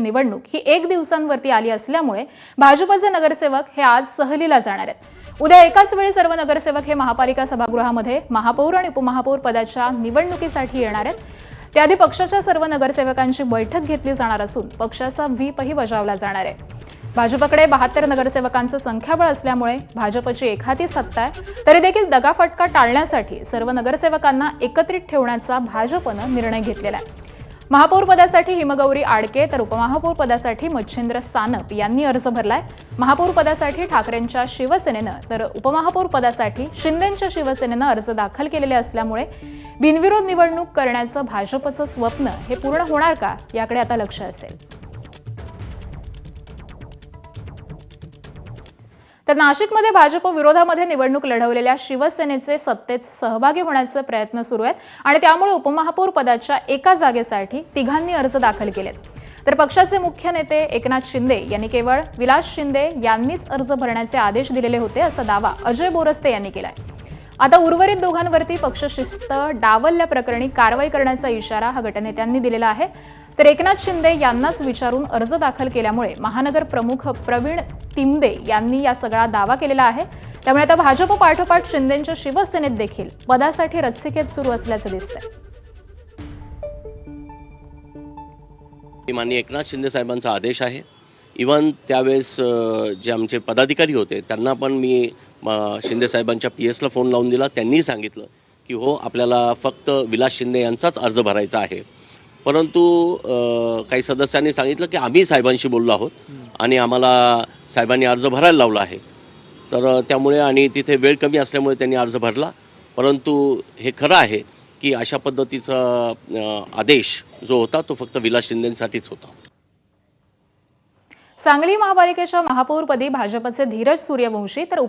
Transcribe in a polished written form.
निवडणूक ही 1 दिवसांवरती आली असल्यामुळे भाजपचे नगरसेवक हे आज सहलीला जाणार आहेत। उद्या एकाच वेळी सर्व नगरसेवक हे महापालिका सभागृहामध्ये महापौर आणि उपमहापौर पदाच्या निवडणुकीसाठी येणार आहेत। त्याआधी पक्षाच्या सर्व नगरसेवकांची बैठक घेतली जाणार असून पक्षाचा व्हीपही बजावला जाणार आहे। भाजपकडे 72 नगरसेवकांचं संख्याबळ असल्यामुळे भाजपची एखादी सत्ता आहे, तरी देखील दगाफटका टाळण्यासाठी सर्व नगरसेवकांना एकत्रित ठेवण्याचा भाजपनं निर्णय घेतलेला आहे। महापौर पदासाठी हिमगौरी आडके तर उपमहापौर पदासाठी मच्छिंद्र सानप यांनी अर्ज भरलाय। महापौर पदासाठी ठाकरेंच्या शिवसेनेनं तर उपमहापौर पदासाठी शिंदेंच्या शिवसेनेनं अर्ज दाखल केलेले असल्यामुळे बिनविरोध निवडणूक करण्याचं भाजपचं स्वप्न हे पूर्ण होणार का याकडे आता लक्ष असेल। तर नाशिकमध्ये भाजप विरोधामध्ये निवडणूक लढवलेल्या शिवसेनेचे सत्तेत सहभागी होण्याचे प्रयत्न सुरू आहेत आणि त्यामुळे उपमहापौर पदाच्या एका जागेसाठी तिघांनी अर्ज दाखल केलेत। तर पक्षाचे मुख्य नेते एकनाथ शिंदे यांनी केवळ विलास शिंदे यांनीच अर्ज भरण्याचे आदेश दिलेले होते असा दावा अजय बोरस्ते यांनी केलाय। आता उर्वरित दोघांवरती पक्षशिस्त डावलल्याप्रकरणी कारवाई करण्याचा इशारा हा गटनेत्यांनी दिलेला आहे। तर एकनाथ शिंदे यांनाच विचारून अर्ज दाखल केल्यामुळे महानगर प्रमुख प्रवीण तिमदे यांनी या सगळा दावा केलेला आहे। त्यामुळे आता भाजप पाठोपाठ शिंदेंच्या शिवसेनेत देखील पदासाठी रस्सीखेच सुरू असल्याचं दिसतंय। माननीय एकनाथ शिंदे साहेबांचा आदेश आहे। इव्हन त्यावेळेस जे आमचे पदाधिकारी होते त्यांना पण मी शिंदे साहेबांच्या पीएसला फोन लावून दिला। त्यांनी सांगितलं की हो आपल्याला फक्त विलास शिंदे यांचाच अर्ज भरायचा आहे, परंतु काही सदस्यांनी सांगितलं की आम्ही साहेबांशी बोललो आहोत आणि आम्हाला साहेबांनी अर्ज भरायला लावला आहे। तर त्यामुळे आणि तिथे वेळ कमी असल्यामुळे त्यांनी अर्ज भरला, परंतु हे खरं आहे की अशा पद्धतीचा आदेश जो होता तो फक्त विलास शिंदेंसाठीच होता। सांगली महापालिकेच्या महापौरपदी भाजपचे धीरज सूर्यवंशी तर